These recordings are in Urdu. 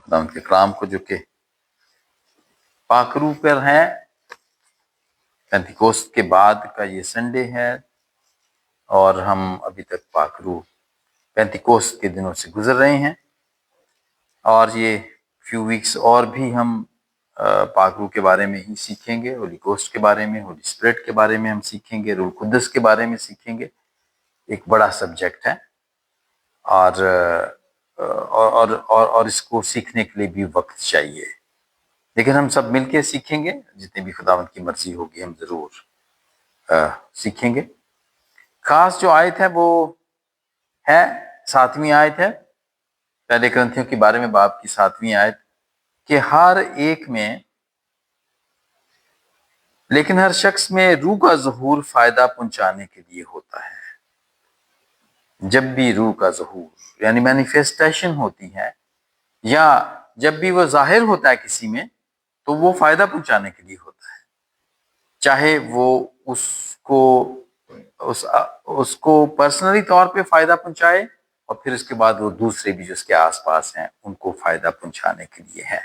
خدا ان کے کلام کو جو کہ پاک روح پر ہے. پینتیکوست کے بعد کا یہ سنڈے ہے اور ہم ابھی تک پاک روح پینتیکوست کے دنوں سے گزر رہے ہیں، اور یہ فیو ویکس اور بھی ہم پاک روح کے بارے میں ہی سیکھیں گے، ہولی گوسٹ کے بارے میں، ہولی اسپرٹ کے بارے میں ہم سیکھیں گے، روح القدس کے بارے میں سیکھیں گے. ایک بڑا سبجیکٹ ہے، اور اس کو سیکھنے کے لیے بھی وقت چاہیے، لیکن ہم سب مل کے سیکھیں گے. جتنی بھی خداوند کی مرضی ہوگی ہم ضرور سیکھیں گے. خاص جو آیت ہے وہ ہے 7ویں آیت ہے پہلے کرنتھیوں کے بارے میں باب کی 7ویں آیت، کہ ہر ایک میں لیکن ہر شخص میں روح کا ظہور فائدہ پہنچانے کے لیے ہوتا ہے. جب بھی روح کا ظہور یعنی مینیفیسٹیشن ہوتی ہے، یا جب بھی وہ ظاہر ہوتا ہے کسی میں، تو وہ فائدہ پہنچانے کے لیے ہوتا ہے، چاہے وہ اس کو پرسنلی طور پہ فائدہ پہنچائے، اور پھر اس کے بعد وہ دوسرے بھی جو اس کے آس پاس ہیں ان کو فائدہ پہنچانے کے لیے ہے.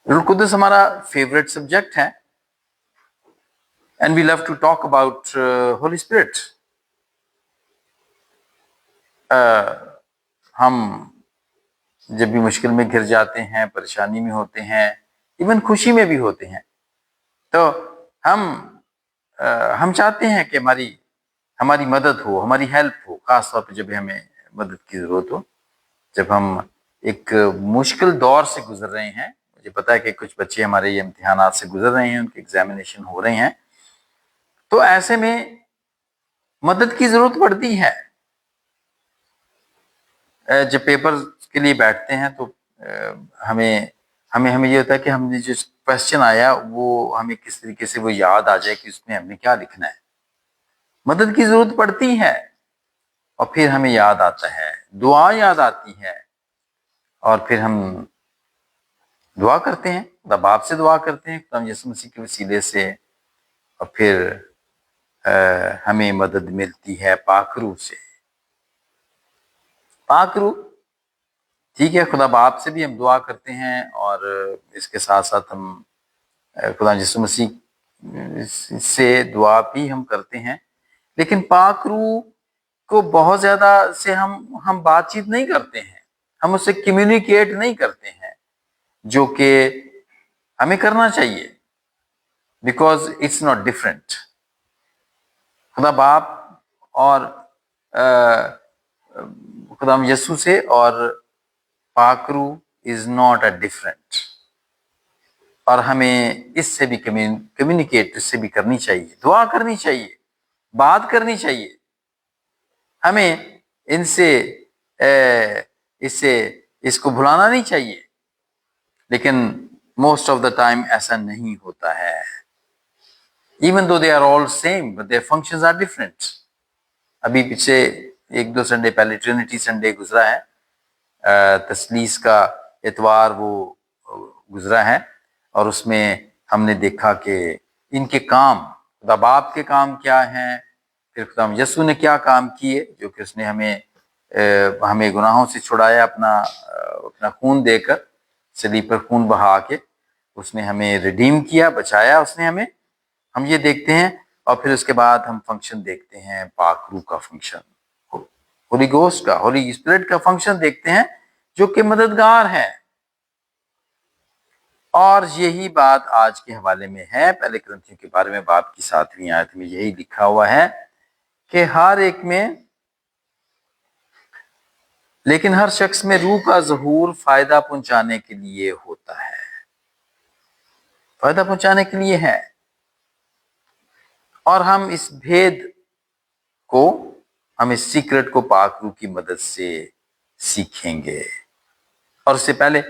روح القدس ہمارا فیوریٹ سبجیکٹ ہے، and we love to talk about holy spirit. ہم جب بھی مشکل میں گر جاتے ہیں، پریشانی میں ہوتے ہیں، ایون خوشی میں بھی ہوتے ہیں، تو ہم چاہتے ہیں کہ ہماری مدد ہو، ہماری ہیلپ ہو، خاص طور پہ جب ہمیں مدد کی ضرورت ہو. جب ہم ایک مشکل دور سے گزر رہے ہیں، مجھے پتا ہے کہ کچھ بچے ہمارے یہ امتحانات سے گزر رہے ہیں، ان کے ایگزامینیشن ہو رہے ہیں، تو ایسے میں مدد کی ضرورت پڑتی ہے. جب پیپر کے لیے بیٹھتے ہیں تو ہمیں یہ ہوتا ہے کہ ہم نے جو کوشچن آیا وہ ہمیں کس طریقے سے وہ یاد آ جائے کہ اس میں ہم نے کیا لکھنا ہے. مدد کی ضرورت پڑتی ہے، اور پھر ہمیں یاد آتا ہے، دعا یاد آتی ہے، اور پھر ہم دعا کرتے ہیں، خدا باپ سے دعا کرتے ہیں، خدا یسوع مسیح کے وسیلے سے، اور پھر ہمیں مدد ملتی ہے پاک روح سے. پاک روح ٹھیک ہے، خدا باپ سے بھی ہم دعا کرتے ہیں، اور اس کے ساتھ ساتھ ہم خدا یسوع مسیح سے دعا بھی ہم کرتے ہیں، لیکن پاک روح کو بہت زیادہ سے ہم بات چیت نہیں کرتے ہیں، ہم اس سے کمیونیکیٹ نہیں کرتے ہیں، جو کہ ہمیں کرنا چاہیے، بیکاز اٹس ناٹ ڈفرینٹ. خدا باپ اور خدا یسوع سے اور پاک روح از ناٹ اے ڈفرینٹ، اور ہمیں اس سے بھی کمیونیکیٹ اس سے بھی کرنی چاہیے، دعا کرنی چاہیے، بات کرنی چاہیے. ہمیں ان سے اس کو بھلانا نہیں چاہیے، لیکن موسٹ آف دا ٹائم ایسا نہیں ہوتا ہے. Even though they are all same, but their functions are different. ابھی پیچھے 1-2 سنڈے پہلے ٹرینٹی سنڈے گزرا ہے، تثلیث کا اتوار وہ گزرا ہے، اور اس میں ہم نے دیکھا کہ ان کے کام، خدا باپ کے کام کیا ہیں، پھر خدا یسوع نے کیا کام کیے، جو کہ اس نے ہمیں گناہوں سے چھڑایا اپنا خون دے کر، صلیب پر خون بہا کے اس نے ہمیں ریڈیم کیا، بچایا اس نے ہمیں. ہم یہ دیکھتے ہیں، اور پھر اس کے بعد ہم فنکشن دیکھتے ہیں، پاک روح کا فنکشن، ہولی گوسٹ کا، ہولی اسپرٹ کا فنکشن دیکھتے ہیں، جو کہ مددگار ہے. اور یہی بات آج کے حوالے میں ہے. پہلے کرنتھیوں کے بارے میں باب کی 7ویں آیت میں یہی لکھا ہوا ہے کہ ہر ایک میں لیکن ہر شخص میں روح کا ظہور فائدہ پہنچانے کے لیے ہوتا ہے، فائدہ پہنچانے کے لیے ہے. اور ہم اس بھید کو، ہم اس سیکرٹ کو پاک روح کی مدد سے سیکھیں گے. اور اس سے پہلے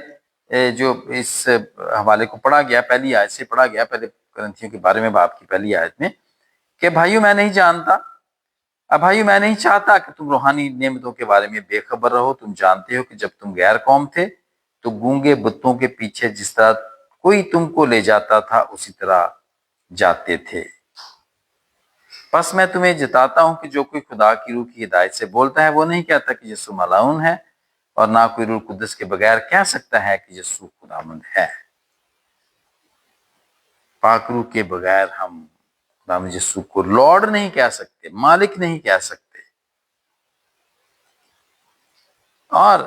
جو اس حوالے کو پڑھا گیا، پہلی آیت سے پڑھا گیا، پہلے کرنتھیوں کے بارے میں باب کی پہلی آیت میں، کہ بھائیو میں نہیں جانتا، بھائیو میں نہیں چاہتا کہ تم روحانی نعمتوں کے بارے میں بے خبر رہو. تم جانتے ہو کہ جب تم غیر قوم تھے تو گونگے بتوں کے پیچھے جس طرح کوئی تم کو لے جاتا تھا اسی طرح جاتے تھے. پس میں تمہیں جتاتا ہوں کہ جو کوئی خدا کی روح کی ہدایت سے بولتا ہے وہ نہیں کہتا کہ یسوع ملعون ہے، اور نہ کوئی روح القدس کے بغیر کہہ سکتا ہے کہ یسوع خداوند ہے۔ پاک روح کے بغیر ہم خداوند یسوع کو لارڈ نہیں کہہ سکتے، مالک نہیں کہہ سکتے۔ اور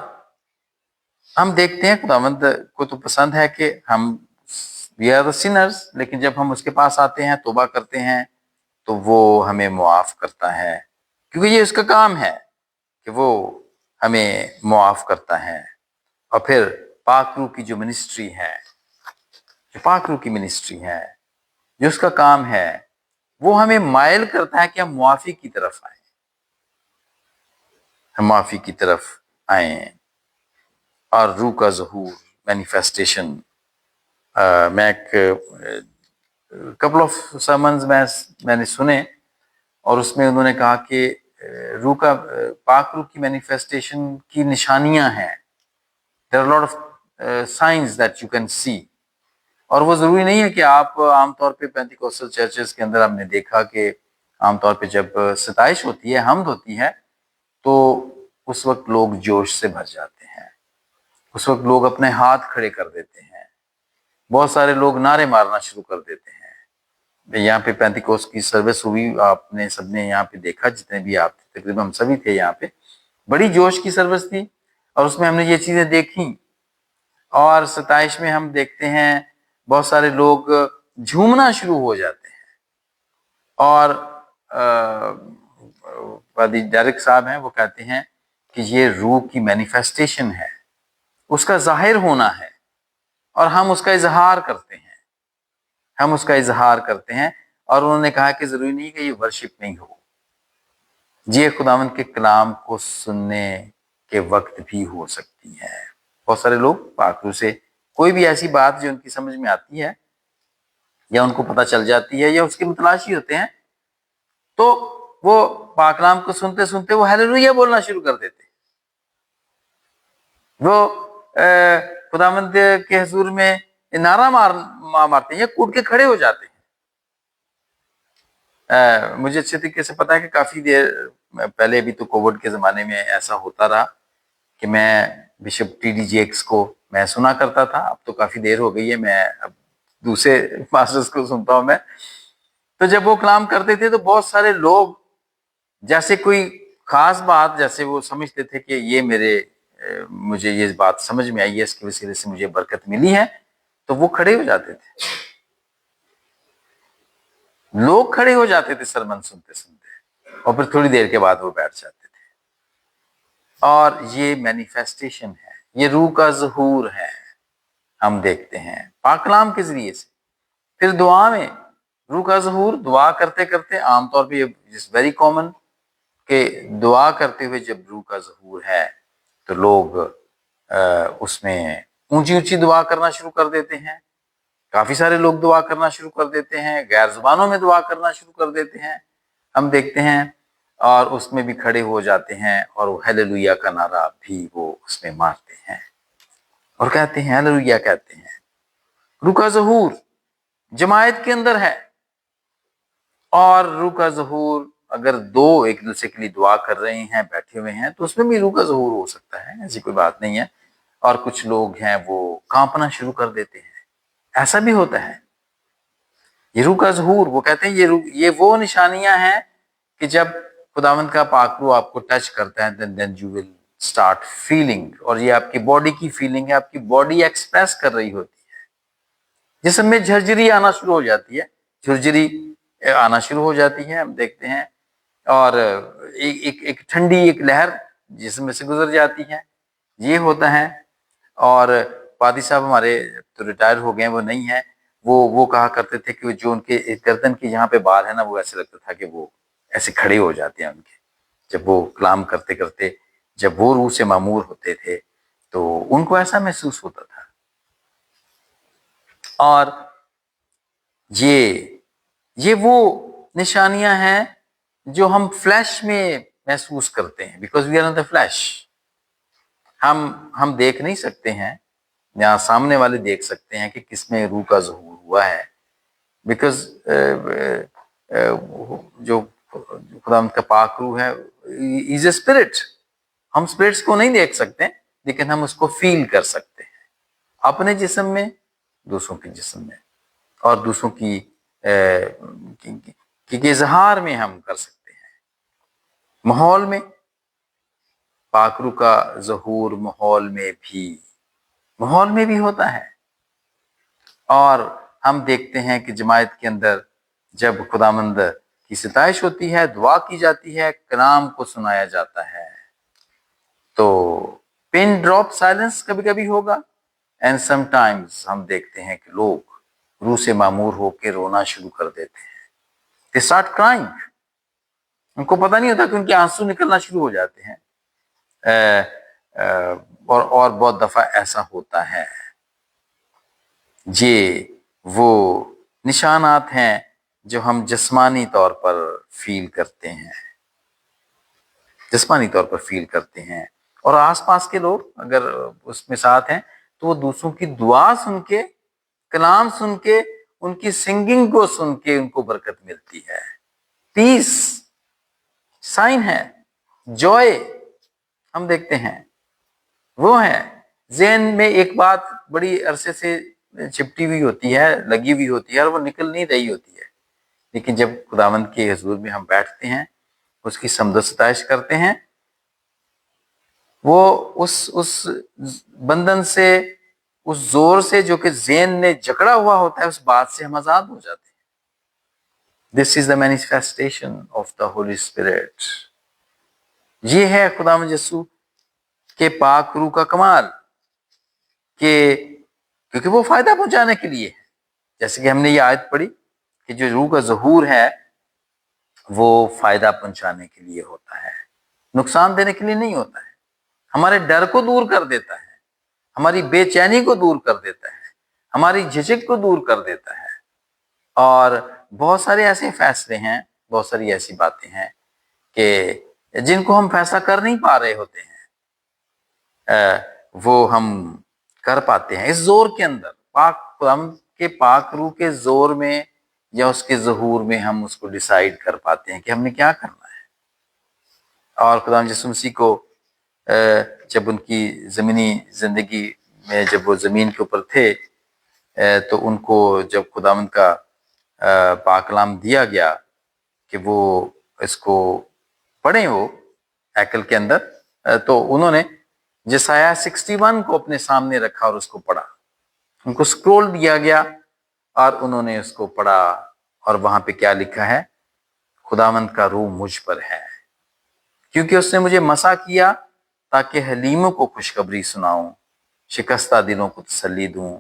ہم دیکھتے ہیں خداوند کو تو پسند ہے کہ ہم we are the sinners، لیکن جب ہم اس کے پاس آتے ہیں، توبہ کرتے ہیں، تو وہ ہمیں معاف کرتا ہے، کیونکہ یہ اس کا کام ہے کہ وہ ہمیں معاف کرتا ہے۔ اور پھر پاک روح کی جو منسٹری ہے، جو پاک روح کی منسٹری ہے، جو اس کا کام ہے، وہ ہمیں مائل کرتا ہے کہ ہم معافی کی طرف آئیں، ہم معافی کی طرف آئیں۔ اور روح کا ظہور، مینیفیسٹیشن، میں ایک کپل آف سرمنز میں نے سنے، اور اس میں انہوں نے کہا کہ روح کا پاک روح کی مینیفیسٹیشن کی نشانیاں ہیں۔ There are a lot of signs that you can see، اور وہ ضروری نہیں ہے کہ آپ عام طور پہ پینتیکوسٹل چرچز کے اندر ہم نے دیکھا کہ عام طور پہ جب ستائش ہوتی ہے، حمد ہوتی ہے، تو اس وقت لوگ جوش سے بھر جاتے ہیں، اس وقت لوگ اپنے ہاتھ کھڑے کر دیتے ہیں، بہت سارے لوگ نعرے مارنا شروع کر دیتے ہیں۔ یہاں پہ پینتیکوست کی سروس ہوئی، آپ نے سب نے یہاں پہ دیکھا، جتنے بھی آپ تھے، تقریباً ہم سبھی تھے یہاں پہ، بڑی جوش کی سروس تھی، اور اس میں ہم نے یہ چیزیں دیکھیں۔ اور ستائش میں ہم دیکھتے ہیں بہت سارے لوگ جھومنا شروع ہو جاتے ہیں، اور پادری ڈیرک صاحب ہیں، وہ کہتے ہیں کہ یہ روح کی مینیفیسٹیشن ہے، اس کا ظاہر ہونا ہے، اور ہم اس کا اظہار کرتے ہیں، ہم اس کا اظہار کرتے ہیں۔ اور انہوں نے کہا کہ ضروری نہیں کہ یہ ورشپ نہیں ہو، یہ خداوند کے کلام کو سننے کے وقت بھی ہو سکتی ہے۔ بہت سارے لوگ پاک روح سے کوئی بھی ایسی بات جو ان کی سمجھ میں آتی ہے، یا ان کو پتہ چل جاتی ہے، یا اس کے متلاشی ہوتے ہیں، تو وہ پاک کلام کو سنتے سنتے وہ ہیلیلویا بولنا شروع کر دیتے، وہ خداوند کے حضور میں نعرہ مارتے ہیں، یا کوٹ کے کھڑے ہو جاتے ہیں۔ مجھے اچھے طریقے سے پتا ہے کہ کافی دیر پہلے، بھی تو کووڈ کے زمانے میں ایسا ہوتا رہا کہ میں بشپ ٹی ڈی جیکس کو میں سنا کرتا تھا۔ اب تو کافی دیر ہو گئی ہے، میں اب دوسرے ماسٹرز کو سنتا ہوں میں۔ تو جب وہ کلام کرتے تھے تو بہت سارے لوگ جیسے کوئی خاص بات، جیسے وہ سمجھتے تھے کہ یہ مجھے یہ بات سمجھ میں آئی ہے، اس کی وسیلے سے مجھے برکت ملی ہے، تو وہ کھڑے ہو جاتے تھے، لوگ کھڑے ہو جاتے تھے سرمن سنتے سنتے، اور پھر تھوڑی دیر کے بعد وہ بیٹھ جاتے تھے۔ اور یہ مینیفیسٹیشن ہے، یہ روح کا ظہور ہے، ہم دیکھتے ہیں پاک کلام کے ذریعے سے۔ پھر دعا میں روح کا ظہور، دعا کرتے کرتے، عام طور پہ یہ ویری کامن کہ دعا کرتے ہوئے جب روح کا ظہور ہے تو لوگ اس میں اونچی اونچی دعا کرنا شروع کر دیتے ہیں، کافی سارے لوگ دعا کرنا شروع کر دیتے ہیں، غیر زبانوں میں دعا کرنا شروع کر دیتے ہیں، ہم دیکھتے ہیں، اور اس میں بھی کھڑے ہو جاتے ہیں، اور وہ ہیلیلویا کا نعرہ بھی وہ اس میں مارتے ہیں، اور کہتے ہیں ہیلیلویا کہتے ہیں۔ روح کا ظہور جماعت کے اندر ہے، اور روح کا ظہور اگر دو ایک دوسرے کے لیے دعا کر رہے ہیں، بیٹھے ہوئے ہیں، تو اس میں بھی روح کا ظہور ہو سکتا ہے، ایسی کوئی بات نہیں ہے۔ اور کچھ لوگ ہیں وہ کانپنا شروع کر دیتے ہیں، ایسا بھی ہوتا ہے۔ یہ روح کا ظہور، وہ کہتے ہیں یہ وہ نشانیاں ہیں کہ جب خداوند کا پاک روح آپ کو ٹچ کرتا ہے، then you will start feeling، اور یہ آپ کی باڈی کی فیلنگ ہے، آپ کی باڈی ایکسپریس کر رہی ہوتی ہے، جسم میں جھرجھری آنا شروع ہو جاتی ہے، جھرجھری آنا شروع ہو جاتی ہے، ہم دیکھتے ہیں، اور ایک ٹھنڈی ایک لہر جسم میں سے گزر جاتی ہے، یہ ہوتا ہے۔ اور پادری صاحب ہمارے تو ریٹائر ہو گئے ہیں، وہ نہیں ہیں، وہ کہا کرتے تھے کہ جو ان کے گردن کے یہاں پہ بال ہے نا، وہ ایسے لگتا تھا کہ وہ ایسے کھڑے ہو جاتے ہیں ان کے، جب وہ کلام کرتے کرتے، جب وہ روح سے معمور ہوتے تھے تو ان کو ایسا محسوس ہوتا تھا۔ اور یہ وہ نشانیاں ہیں جو ہم فلیش میں محسوس کرتے ہیں، because we are in the flesh. ہم دیکھ نہیں سکتے ہیں، یہاں سامنے والے دیکھ سکتے ہیں کہ کس میں روح کا ظہور ہوا ہے، بیکاز جو خدا کا پاک روح ہے، از اے اسپرٹ، ہم اسپرٹس کو نہیں دیکھ سکتے، لیکن ہم اس کو فیل کر سکتے ہیں اپنے جسم میں، دوسروں کے جسم میں، اور دوسروں کی اظہار میں ہم کر سکتے ہیں۔ ماحول میں پاک روح کا ظہور ماحول میں بھی ہوتا ہے، اور ہم دیکھتے ہیں کہ جماعت کے اندر جب خداوند کی ستائش ہوتی ہے، دعا کی جاتی ہے، کلام کو سنایا جاتا ہے، تو پن ڈراپ سائلنس کبھی کبھی ہوگا، اینڈ سم ٹائمز ہم دیکھتے ہیں کہ لوگ روح سے معمور ہو کے رونا شروع کر دیتے ہیں۔ They start crying. ان کو پتہ نہیں ہوتا کہ ان کے آنسو نکلنا شروع ہو جاتے ہیں، اور بہت دفعہ ایسا ہوتا ہے۔ یہ وہ نشانات ہیں جو ہم جسمانی طور پر فیل کرتے ہیں، اور آس پاس کے لوگ اگر اس میں ساتھ ہیں تو وہ دوسروں کی دعا سن کے، کلام سن کے، ان کی سنگنگ کو سن کے ان کو برکت ملتی ہے، پیس سائن ہے، جوائے ہم دیکھتے ہیں، وہ ہے۔ ذہن میں ایک بات بڑی عرصے سے چپٹی ہوئی ہوتی ہے، لگی ہوئی ہوتی ہے، اور وہ نکل نہیں رہی ہوتی ہے، لیکن جب خداوند کے حضور میں ہم بیٹھتے ہیں، اس کی حمد و ستائش کرتے ہیں، وہ اس بندھن سے، اس زور سے جو کہ ذہن نے جکڑا ہوا ہوتا ہے، اس بات سے ہم آزاد ہو جاتے ہیں۔ This is the manifestation of the Holy Spirit. یہ ہے خداوند یسوع کے پاک روح کا کمال، کیونکہ وہ فائدہ پہنچانے کے لیے ہے۔ جیسے کہ ہم نے یہ آیت پڑھی کہ جو روح کا ظہور ہے وہ فائدہ پہنچانے کے لیے ہوتا ہے، نقصان دینے کے لیے نہیں ہوتا ہے۔ ہمارے ڈر کو دور کر دیتا ہے، ہماری بے چینی کو دور کر دیتا ہے، ہماری جھجک کو دور کر دیتا ہے، اور بہت سارے ایسے فیصلے ہیں، بہت ساری ایسی باتیں ہیں کہ جن کو ہم فیصلہ کر نہیں پا رہے ہوتے ہیں، وہ ہم کر پاتے ہیں اس زور کے اندر، خداوند کے پاک روح کے زور میں یا اس کے ظہور میں ہم اس کو ڈیسائیڈ کر پاتے ہیں کہ ہم نے کیا کرنا ہے۔ اور خداوند یسوع مسیح کو جب ان کی زمینی زندگی میں، جب وہ زمین کے اوپر تھے، تو ان کو جب خداوند کا پاک کلام دیا گیا کہ وہ اس کو پڑھیں، وہ ہیکل کے اندر، تو انہوں نے یسایہ 61 کو اپنے سامنے رکھا اور اس کو پڑھا۔ ان کو سکرول دیا گیا اور انہوں نے اس کو پڑھا، اور وہاں پہ کیا لکھا ہے؟ خداوند کا روح مجھ پر ہے، کیونکہ اس نے مجھے مسح کیا تاکہ حلیموں کو خوشخبری سناؤں، شکستہ دلوں کو تسلی دوں،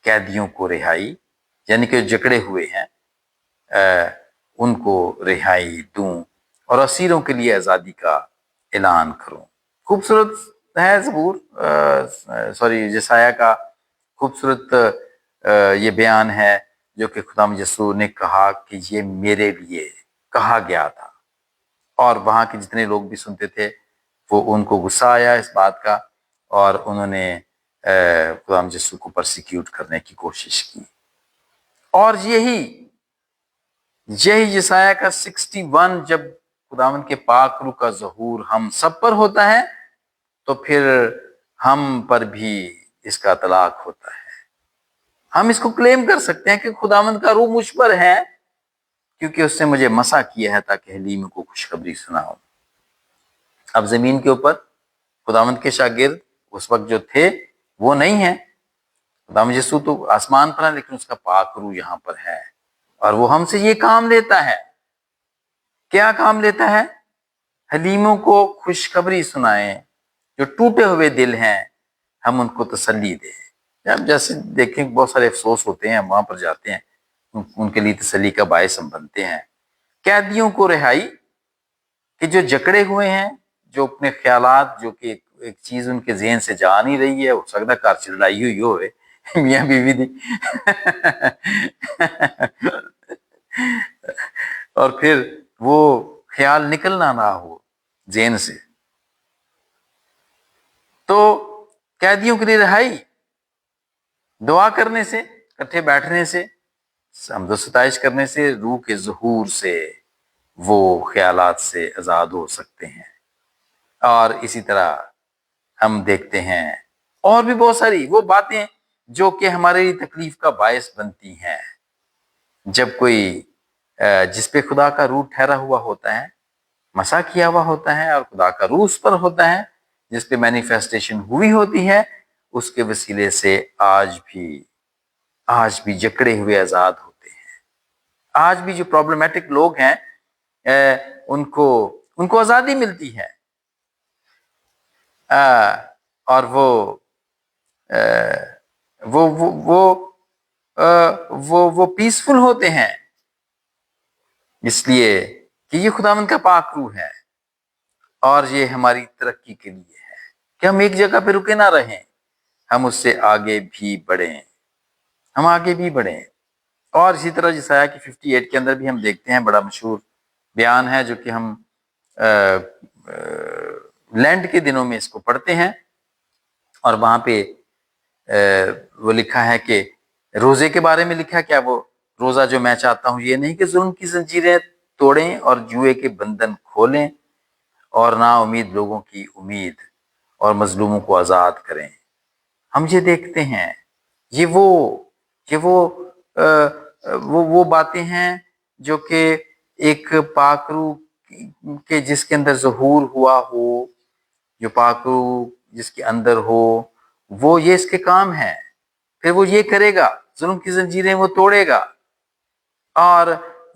قیدیوں کو رہائی، یعنی کہ جکڑے ہوئے ہیں ان کو رہائی دوں، اور اسیروں کے لیے آزادی کا اعلان کروں۔ خوبصورت ہے یسایہ کا خوبصورت یہ بیان ہے جو کہ خداوند یسوع نے کہا کہ یہ میرے لیے کہا گیا تھا، اور وہاں کے جتنے لوگ بھی سنتے تھے وہ ان کو غصہ آیا اس بات کا، اور انہوں نے خداوند یسوع کو پرسیکیوٹ کرنے کی کوشش کی۔ اور یہی یسایہ کا 61 جب خداوند کے پاک روح کا ظہور ہم سب پر ہوتا ہے تو پھر ہم پر بھی اس کا اطلاق ہوتا ہے۔ ہم اس کو کلیم کر سکتے ہیں کہ خداوند کا روح مجھ پر ہے، کیونکہ اس نے مجھے مسح کیا ہے تاکہ حلیم کو خوشخبری سناؤں۔ اب زمین کے اوپر خداوند کے شاگرد اس وقت جو تھے وہ نہیں ہیں، خداوند یسوع تو آسمان پر ہے، لیکن اس کا پاک روح یہاں پر ہے، اور وہ ہم سے یہ کام لیتا ہے۔ کیا کام لیتا ہے؟ حلیموں کو خوشخبری سنائیں، جو ٹوٹے ہوئے دل ہیں ہم ان کو تسلی دیں۔ اب جیسے دیکھیں بہت سارے افسوس ہوتے ہیں، ہم وہاں پر جاتے ہیں، ان کے لیے تسلی کا باعث ہم بنتے ہیں۔ قیدیوں کو رہائی، کہ جو جکڑے ہوئے ہیں، جو اپنے خیالات، جو کہ ایک چیز ان کے ذہن سے جا نہیں رہی ہے، ہو سکتا ہے کار سے لڑائی ہوئی ہوئے میاں بیوی دی اور پھر وہ خیال نکلنا نہ ہو ذہن سے، تو قیدیوں کے لیے رہائی دعا کرنے سے، اکٹھے بیٹھنے سے، حمد و ستائش کرنے سے، روح کے ظہور سے وہ خیالات سے آزاد ہو سکتے ہیں۔ اور اسی طرح ہم دیکھتے ہیں، اور بھی بہت ساری وہ باتیں جو کہ ہمارے لیے تکلیف کا باعث بنتی ہیں۔ جب کوئی جس پہ خدا کا روح ٹھہرا ہوا ہوتا ہے، مسا کیا ہوا ہوتا ہے، اور خدا کا روح اس پر ہوتا ہے، جس پہ مینیفیسٹیشن ہوئی ہوتی ہے، اس کے وسیلے سے آج بھی جکڑے ہوئے آزاد ہوتے ہیں۔ آج بھی جو پرابلمیٹک لوگ ہیں ان کو آزادی ملتی ہے، اور وہ پیسفل ہوتے ہیں، اس لیے کہ یہ خداوند کا پاک روح ہے، اور یہ ہماری ترقی کے لیے ہے کہ ہم ایک جگہ پہ رکے نہ رہیں، ہم اس سے آگے بھی بڑھیں، ہم آگے بھی بڑھیں۔ اور اسی طرح یسایہ کی 58 کے اندر بھی ہم دیکھتے ہیں، بڑا مشہور بیان ہے جو کہ ہم لینڈ کے دنوں میں اس کو پڑھتے ہیں، اور وہاں پہ وہ لکھا ہے کہ روزے کے بارے میں لکھا ہے، کیا وہ روزہ جو میں چاہتا ہوں یہ نہیں کہ ظلم کی زنجیریں توڑیں اور جوئے کے بندھن کھولیں اور نا امید لوگوں کی امید اور مظلوموں کو آزاد کریں۔ ہم یہ دیکھتے ہیں، یہ وہ باتیں ہیں جو کہ ایک پاک روح کے جس کے اندر ظہور ہوا ہو، جو پاک روح جس کے اندر ہو، وہ یہ اس کے کام ہے۔ پھر وہ یہ کرے گا، ظلم کی زنجیریں وہ توڑے گا، اور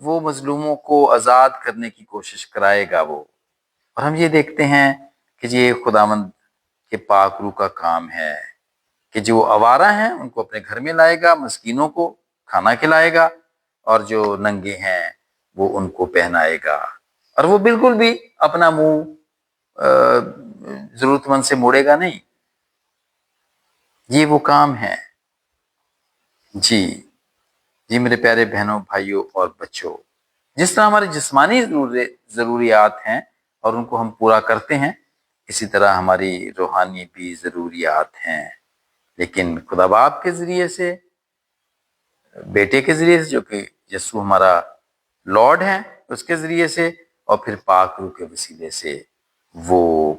وہ مظلوموں کو آزاد کرنے کی کوشش کرائے گا وہ۔ اور ہم یہ دیکھتے ہیں کہ یہ خداوند کے پاک روح کا کام ہے کہ جو آوارہ ہیں ان کو اپنے گھر میں لائے گا، مسکینوں کو کھانا کھلائے گا، اور جو ننگے ہیں وہ ان کو پہنائے گا، اور وہ بالکل بھی اپنا منہ ضرورت مند سے موڑے گا نہیں۔ یہ وہ کام ہے۔ جی میرے پیارے بہنوں، بھائیوں اور بچوں، جس طرح ہماری جسمانی ضروریات ہیں اور ان کو ہم پورا کرتے ہیں، اسی طرح ہماری روحانی بھی ضروریات ہیں، لیکن خدا باپ کے ذریعے سے، بیٹے کے ذریعے سے جو کہ یسوع ہمارا لارڈ ہے، اس کے ذریعے سے، اور پھر پاک روح کے وسیلے سے وہ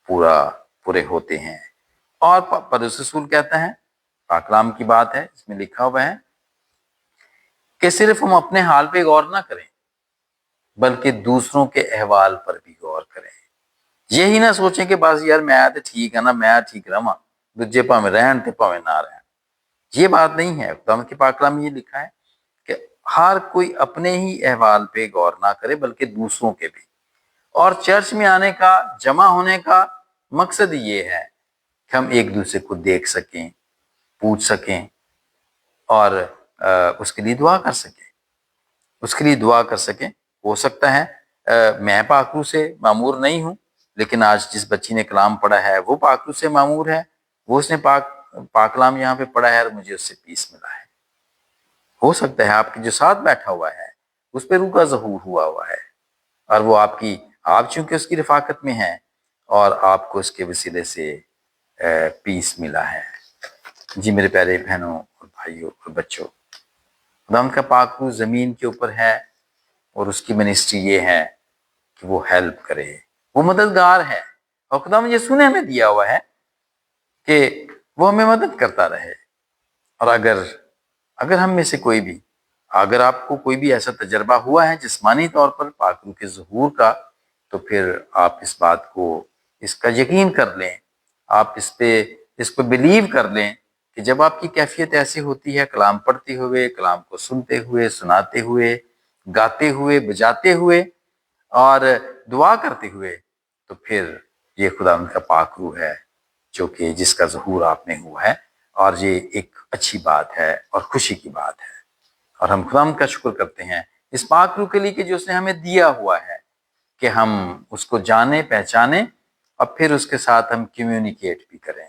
پورے ہوتے ہیں۔ اور پولس رسول کہتا ہے، پاک کلام کی بات ہے، اس میں لکھا ہوا ہے کہ صرف ہم اپنے حال پہ غور نہ کریں بلکہ دوسروں کے احوال پر بھی غور کریں۔ یہی نہ سوچیں کہ بس یار میں تو ٹھیک ہے نا، میں ٹھیک رہا، دوجے پاویں رہن تے پاویں نہ رہن۔ یہ بات نہیں ہے، خدا کے پاک کلام میں یہ لکھا ہے کہ ہر کوئی اپنے ہی احوال پہ غور نہ کرے بلکہ دوسروں کے بھی۔ اور چرچ میں آنے کا، جمع ہونے کا مقصد یہ ہے کہ ہم ایک دوسرے کو دیکھ سکیں، پوچھ سکیں، اور اس کے لیے دعا کر سکیں۔ ہو سکتا ہے میں پاک روح سے معمور نہیں ہوں، لیکن آج جس بچی نے کلام پڑھا ہے وہ پاک روح سے معمور ہے، وہ اس نے پاک کلام یہاں پہ پڑھا ہے اور مجھے اس سے پیس ملا ہے۔ ہو سکتا ہے آپ کے جو ساتھ بیٹھا ہوا ہے اس پہ روح کا ظہور ہوا ہے، اور وہ آپ چونکہ اس کی رفاقت میں ہیں، اور آپ کو اس کے وسیلے سے پیس ملا ہے۔ جی میرے پیارے بہنوں اور بھائیوں اور بچوں، خدا کا پاک روح زمین کے اوپر ہے، اور اس کی منسٹری یہ ہے کہ وہ ہیلپ کرے، وہ مددگار ہے، اور خدا مجھے سنے ہمیں دیا ہوا ہے کہ وہ ہمیں مدد کرتا رہے۔ اور اگر ہم میں سے اگر آپ کو کوئی بھی ایسا تجربہ ہوا ہے جسمانی طور پر پاک روح کے ظہور کا، تو پھر آپ اس کا یقین کر لیں، آپ اس کو بلیو کر لیں کہ جب آپ کی کیفیت ایسی ہوتی ہے، کلام پڑھتے ہوئے، کلام کو سنتے ہوئے، سناتے ہوئے، گاتے ہوئے، بجاتے ہوئے اور دعا کرتے ہوئے، تو پھر یہ خدا ان کا پاک روح ہے جو کہ جس کا ظہور آپ میں ہوا ہے، اور یہ ایک اچھی بات ہے اور خوشی کی بات ہے۔ اور ہم خدا کا شکر کرتے ہیں اس پاک روح کے لیے کہ جو اس نے ہمیں دیا ہوا ہے کہ ہم اس کو جانیں، پہچانیں، اور پھر اس کے ساتھ ہم کمیونیکیٹ بھی کریں،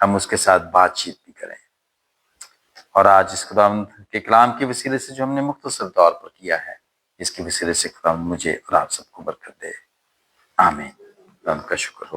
ہم اس کے ساتھ بات چیت بھی کریں۔ اور آج اس خدا کے کلام کے وسیلے سے جو ہم نے مختصر طور پر کیا ہے، اس کے وسیلے سے خدا مجھے اور آپ سب کو برکت دے۔ آمین۔ خدا کا شکر ہو۔